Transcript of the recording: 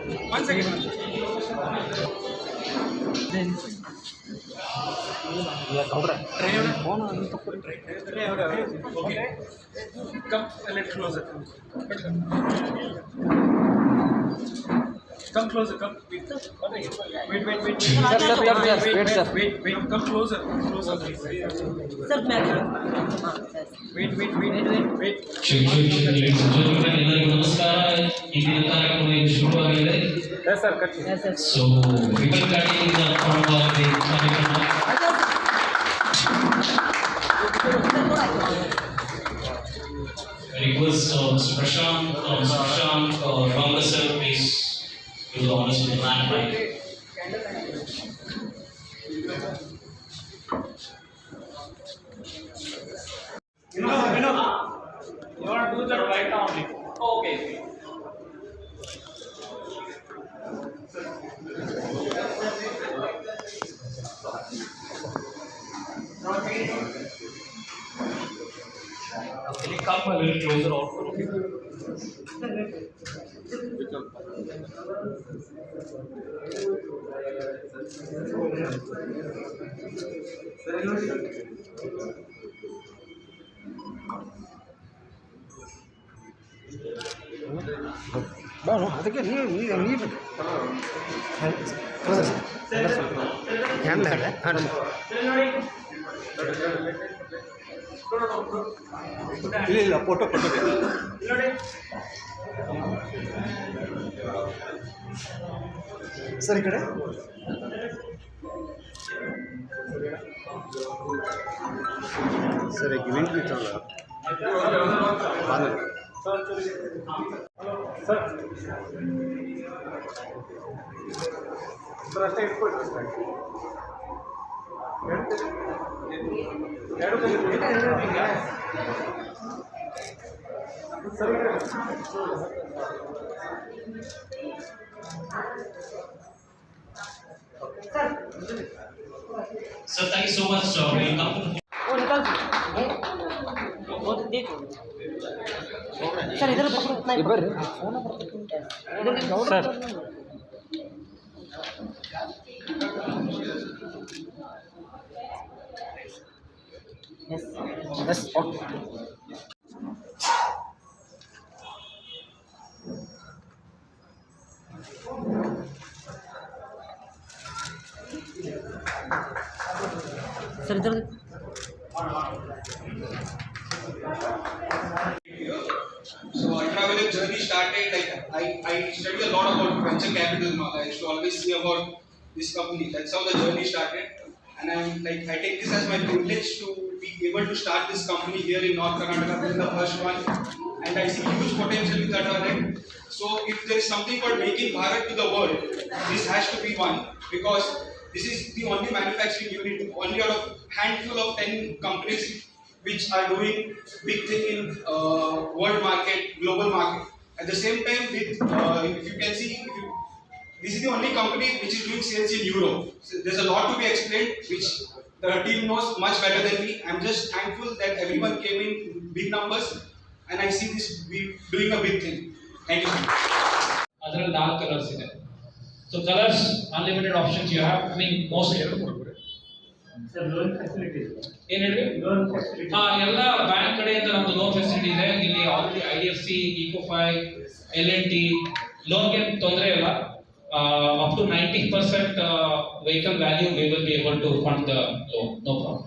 1 second. Okay. Come a little closer. Come closer. Come. Wait. Wait. Come closer. Closer, please. Sir, Wait. Ladies and gentlemen, ಎಲ್ಲರಿಗೂ ನಮಸ್ಕಾರ. ಇಂದಿನ ಕಾರ್ಯಕ್ರಮ ಇದು ಶುರುವಾಗಿದೆ. Yes, sir. Cut. yes, sir. So, ribbon cutting is a part of the ಕಾರ್ಯಕ್ರಮ. I request Mr. Prashant, Ranga sir, please do the honors with the man mic. You want to do that right now only. Okay. Can you come a little closer also? ಅದಕ್ಕೆ ನೀರು ಇಲ್ಲ photo sir ಈ ಕಡೆ sir giving ಬಿತ್ತಲ್ಲ sir ಅಷ್ಟೇ ಇಟ್ಕೊಳ್ರಿ ಸರಿ Sir, thank you so much. Welcome. वो निकाल वो तो देखो सर इधर पकड़ो इतना इधर sir yes yes okay sir इधर So I travel journey started like I studied a lot about venture capital. I used to always see about this company. That's how the journey started. And I take this as my privilege to be able to start this company here in North Karnataka. This is the first one, and I see huge potential with that already. So if there is something called making Bharat to the world, this has to be one, because this is the only manufacturing unit, only out of handful of 10 companies which are doing big thing in world market, global market. At the same time, with if you can see, this is the only company which is doing sales in Europe. So there's a lot to be explained, which the team knows much better than me. I'm just thankful that everyone came in big numbers, and I see this we doing a big thing. Thank you. ಅದರಲ್ಲಿ 4 colours ಇದೆ. So colours unlimited options you have. I mean most sir loan facility ಏನ್ ಹೇಳಿ loan facility ಎಲ್ಲ bank ಕಡೆಯಿಂದ ನಮ್ದು loan facility ಇದೆ. ಇಲ್ಲಿ already IDFC, Ecofi, L&T ಲೋನ್ಗೆ ತೊಂದರೆ ಇಲ್ಲ. Up to 90% vehicle value we will be able to fund the loan, no problem.